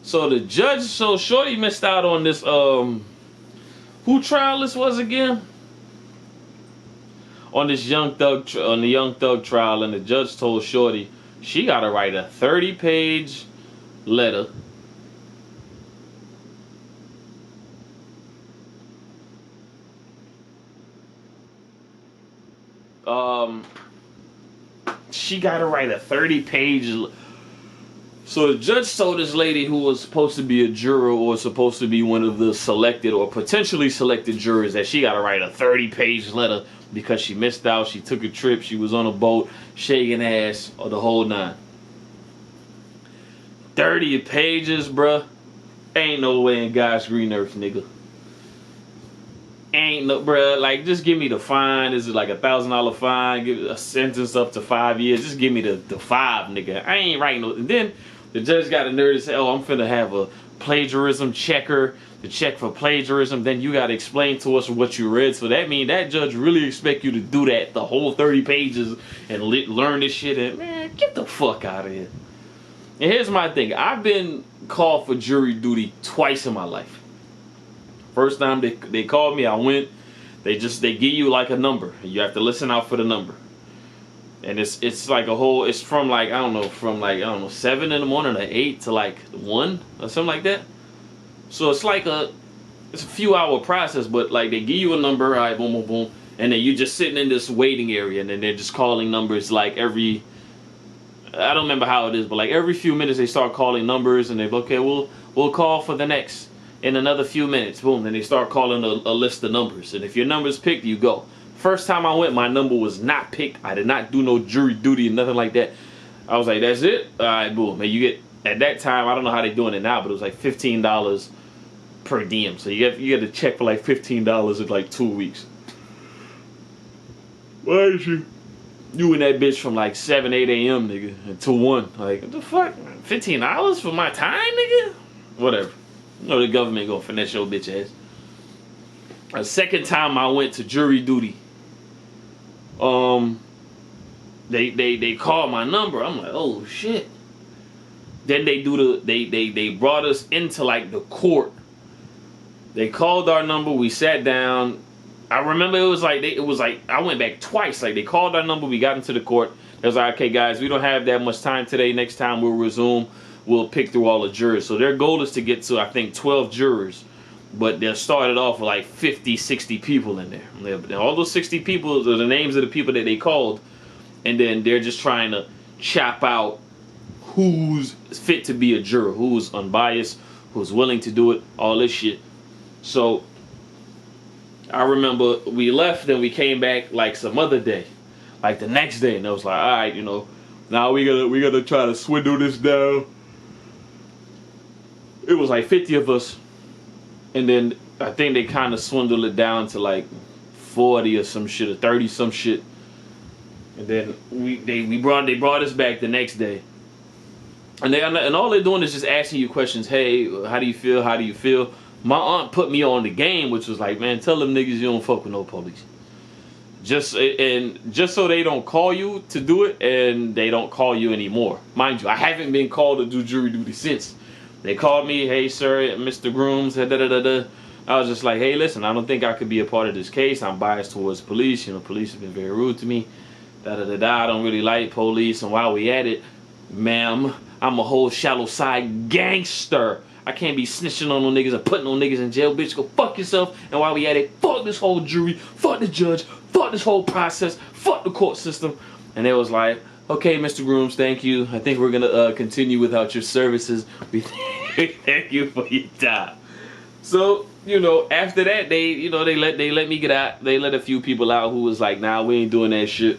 So the judge, so Shorty missed out on this, who trial this was again? On this on the Young Thug trial, and the judge told Shorty she gotta write a 30-page letter. She gotta write a 30-page. So the judge told this lady who was supposed to be a juror or supposed to be one of the selected or potentially selected jurors that she gotta write a 30-page letter because she missed out. She took a trip. She was on a boat, shaking ass, or the whole nine. 30 pages, bruh. Ain't no way in God's green earth, nigga. Ain't no, bruh. Like, just give me the fine. Is it like $1,000 fine? Give a sentence up to 5 years. Just give me the 5, nigga. I ain't writing no. And then the judge got a nerve to say, "Oh, I'm finna have a plagiarism checker to check for plagiarism." Then you gotta explain to us what you read. So that means that judge really expect you to do that, the whole 30 pages, and learn this shit. And man, get the fuck out of here. And here's my thing. I've been called for jury duty twice in my life. First time they called me, I went. They give you like a number. You have to listen out for the number. And it's like a whole, it's from like, I don't know, 7 in the morning to 8 to like 1 or something like that. So it's like it's a few hour process, but like they give you a number, all right, boom, boom, boom. And then you're just sitting in this waiting area, and then they're just calling numbers like every, I don't remember how it is, but like every few minutes they start calling numbers, and they're okay, we'll call for the next in another few minutes. Boom, then they start calling a list of numbers, and if your number's picked, you go. First time I went, my number was not picked. I did not do no jury duty and nothing like that. I was like, that's it? All right, boom. And you get, at that time, I don't know how they're doing it now, but it was like $15 per diem. So you get to check for like $15 in like 2 weeks. Why is you in that bitch from like 7, 8 a.m., nigga, until 1. Like, what the fuck? $15 for my time, nigga? Whatever. You know the government gonna finesse your bitch ass. A second time I went to jury duty. They called my number. I'm like, oh shit. Then they brought us into like the court. They called our number. We sat down. I remember it was like I went back twice. Like they called our number. We got into the court. They was like, okay guys, we don't have that much time today. Next time we'll resume. We'll pick through all the jurors. So their goal is to get to, I think, 12 jurors. But they started off with like 50, 60 people in there. And all those 60 people are the names of the people that they called. And then they're just trying to chop out who's fit to be a juror, who's unbiased, who's willing to do it, all this shit. So I remember we left, then we came back like some other day, like the next day, and it was like, all right, you know, now we gotta try to swindle this down. It was like 50 of us. And then I think they kind of swindled it down to like 40 or some shit, or 30 some shit. And then they brought us back the next day. And all they're doing is just asking you questions. Hey, how do you feel? How do you feel? My aunt put me on the game, which was like, man, tell them niggas you don't fuck with no police. Just so they don't call you to do it, and they don't call you anymore. Mind you, I haven't been called to do jury duty since. They called me, hey sir, Mr. Grooms, da da da da. I was just like, hey, listen, I don't think I could be a part of this case. I'm biased towards police. You know, police have been very rude to me. Da da da da. I don't really like police. And while we at it, ma'am, I'm a whole shallow side gangster. I can't be snitching on no niggas and putting no niggas in jail, bitch. Go fuck yourself. And while we at it, fuck this whole jury, fuck the judge, fuck this whole process, fuck the court system. And they was like, okay, Mr. Grooms, thank you. I think we're gonna continue without your services. We thank you for your time. So, you know, after that, they let me get out. They let a few people out who was like, nah, we ain't doing that shit.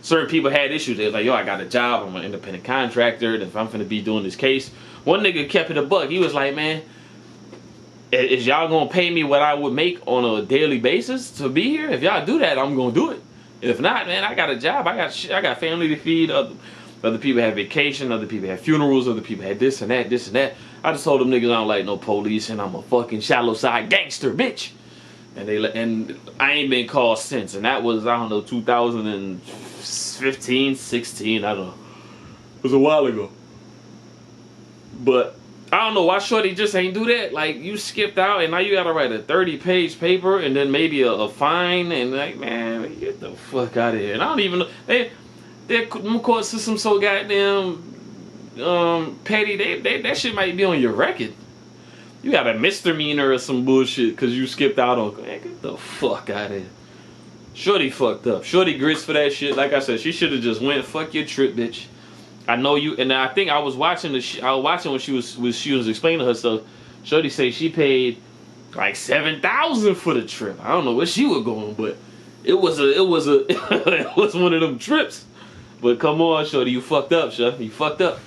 Certain people had issues. They was like, yo, I got a job. I'm an independent contractor. And if I'm finna be doing this case, one nigga kept it a buck. He was like, man, is y'all gonna pay me what I would make on a daily basis to be here? If y'all do that, I'm gonna do it. If not, man, I got a job. I got family to feed. Other people have vacation. Other people have funerals. Other people had this and that, this and that. I just told them niggas I don't like no police, and I'm a fucking shallow side gangster, bitch. And I ain't been called since. And that was, I don't know, 2015, 16, I don't know. It was a while ago. But I don't know why shorty just ain't do that. Like, you skipped out and now you gotta write a 30-page paper and then maybe a fine, and like, man, get the fuck out of here. And I don't even know, their court system so goddamn petty, that shit might be on your record. You got a misdemeanor or some bullshit because you skipped out on. Man, get the fuck out of here. Shorty fucked up. Shorty grits for that shit. Like I said, she should have just went, fuck your trip, bitch. I know you, and I think I was watching when she was explaining herself. Shorty say she paid like $7,000 for the trip. I don't know where she was going, but it was it was one of them trips. But come on, shorty, you fucked up, shorty. You fucked up.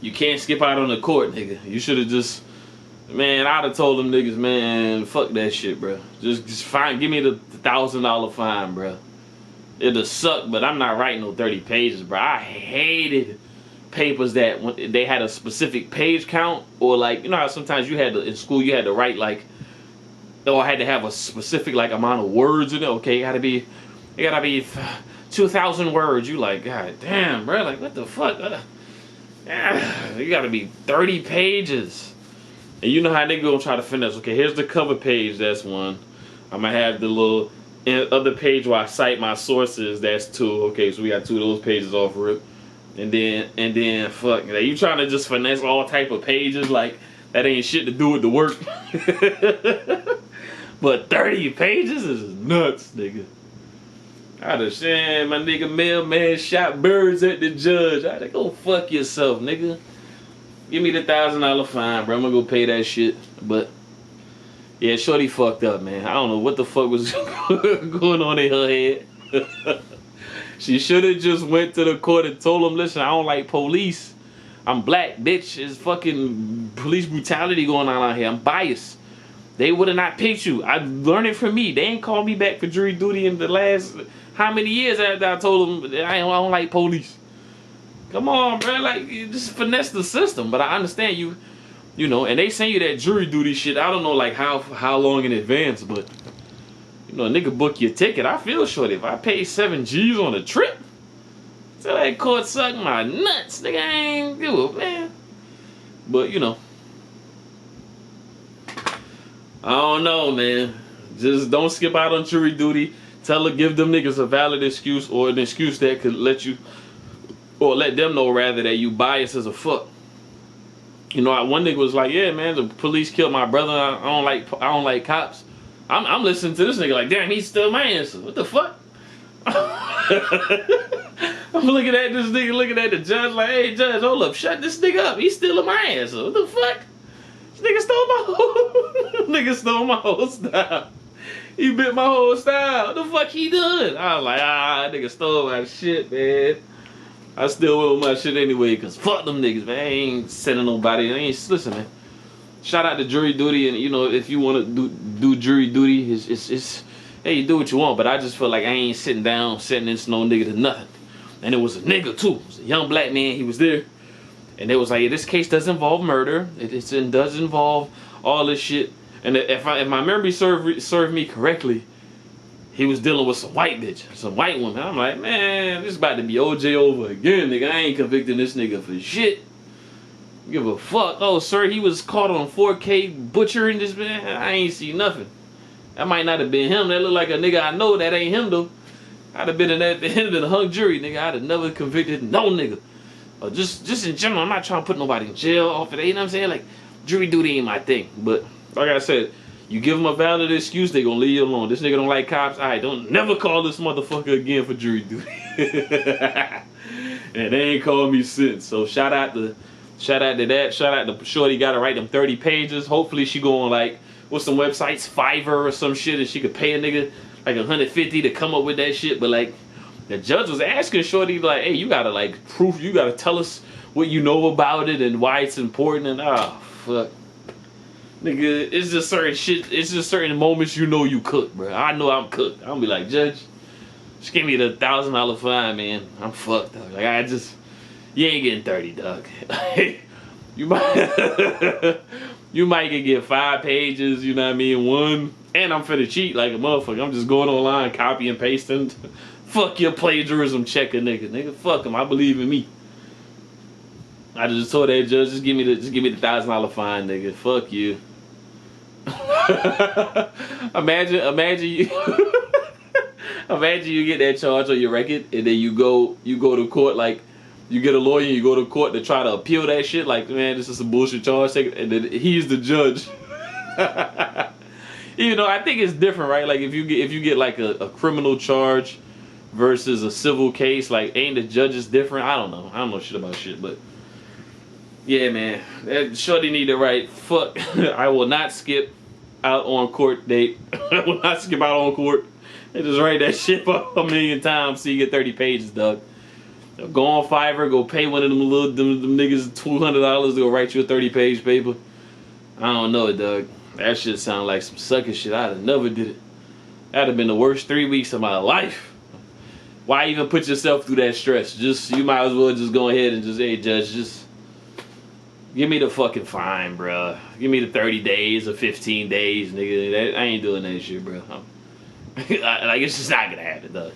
You can't skip out on the court, nigga. You should have just, man, I'd have told them niggas, man, fuck that shit, bro. Just fine, give me the $1,000 fine, bro. It'll suck, but I'm not writing no 30 pages, bro. I hated papers that when they had a specific page count, or like, you know how sometimes you had to, in school, you had to write like, or had to have a specific like amount of words in it. Okay, it gotta be 2,000 words. You like, god damn, bro, like what the fuck? You gotta be 30 pages. And you know how they gonna try to finesse. Okay, here's the cover page, that's one. I'm gonna have the little other page where I cite my sources, that's two. Okay, so we got two of those pages off rip. And then fuck, like, you trying to just finesse all type of pages, like that ain't shit to do with the work. But 30 pages is nuts, nigga. I'd have said my nigga mailman shot birds at the judge. I'd have, go fuck yourself, nigga. Give me the $1,000 fine, bro. I'm gonna go pay that shit. But yeah, shorty fucked up, man. I don't know what the fuck was going on in her head. She should have just went to the court and told them, listen, I don't like police. I'm black, bitch. There's fucking police brutality going on out here. I'm biased. They would have not picked you. I learned it from me. They ain't called me back for jury duty in the last how many years after I told them I don't like police. Come on, bro. Like, you just finesse the system. But I understand you know, and they send you that jury duty shit. I don't know like how long in advance, but you know, a nigga book your ticket. I feel short if I pay 7 G's on a trip. Tell that court suck my nuts. Nigga, I ain't give a man. But you know, I don't know, man. Just don't skip out on jury duty. Give them niggas a valid excuse, or an excuse that could let you, or let them know rather, that you biased as a fuck. You know, one nigga was like, yeah, man, the police killed my brother. I don't like cops. I'm listening to this nigga like, damn, he's still my answer. What the fuck? I'm looking at this nigga, looking at the judge like, hey, judge, hold up, shut this nigga up. He's stealing my answer. What the fuck? This nigga stole my whole style. He bit my whole style. What the fuck he done? I was like, that nigga stole my shit, man. I still went with my shit anyway, cause fuck them niggas, man. I ain't sending nobody. Listen, man. Shout out to jury duty, and you know, if you want to do jury duty, it's hey, you do what you want. But I just feel like I ain't sitting down, sentencing no nigga to nothing. And it was a nigga too. It was a young black man. He was there. And they was like, yeah, this case does involve murder. It does involve all this shit. And if my memory served me correctly, he was dealing with some white bitch, some white woman. I'm like, man, this is about to be OJ over again, nigga. I ain't convicting this nigga for shit. Give a fuck. Oh, sir, he was caught on 4K butchering this man. I ain't see nothing. That might not have been him. That look like a nigga I know. That ain't him though. I'd have been in that been a hung jury, nigga. I'd have never convicted no nigga. Just in general, I'm not trying to put nobody in jail off of that, you know what I'm saying? Like, jury duty ain't my thing. But, like I said, you give them a valid excuse, they gonna leave you alone. This nigga don't like cops, alright, don't never call this motherfucker again for jury duty. And they ain't called me since. So, shout out to that. Shout out to shorty, gotta write them 30 pages. Hopefully, she go on, like, what's some websites, Fiverr or some shit, and she could pay a nigga, like, $150 to come up with that shit, but, like, the judge was asking shorty, like, hey, you gotta, like, proof, you gotta tell us what you know about it and why it's important, and, oh, fuck. Nigga, it's just certain shit, it's just certain moments you know you cooked, bro. I know I'm cooked. I'm gonna be like, judge, just give me the $1,000 fine, man. I'm fucked up. Like, you ain't getting 30, dog. You might get 5 pages, you know what I mean, 1, and I'm finna cheat like a motherfucker. I'm just going online, copy and pasting. Fuck your plagiarism checker, nigga. Nigga, fuck him. I believe in me. I just told that judge, just give me the $1,000 fine, nigga. Fuck you. imagine you imagine you get that charge on your record and then you go to court, like you get a lawyer, you go to court to try to appeal that shit, like, man, this is a bullshit charge, and then he's the judge. You know, I think it's different, right? Like if you get like a criminal charge versus a civil case, like ain't the judges different? I don't know shit about shit, but yeah, man, that shorty need to write, fuck, I will not skip out on court date. I will not skip out on court. They just write that shit up 1,000,000 times so you get 30 pages, dog. Go on Fiverr, go pay one of them them niggas $200 to go write you a 30-page paper. I don't know, dog. That shit sound like some sucker shit. I'd have never did it. That'd have been the worst 3 weeks of my life. Why even put yourself through that stress? You might as well just go ahead and just, hey, judge, just give me the fucking fine, bruh. Give me the 30 days or 15 days, nigga. I ain't doing that shit, bro. Like, it's just not gonna happen, though.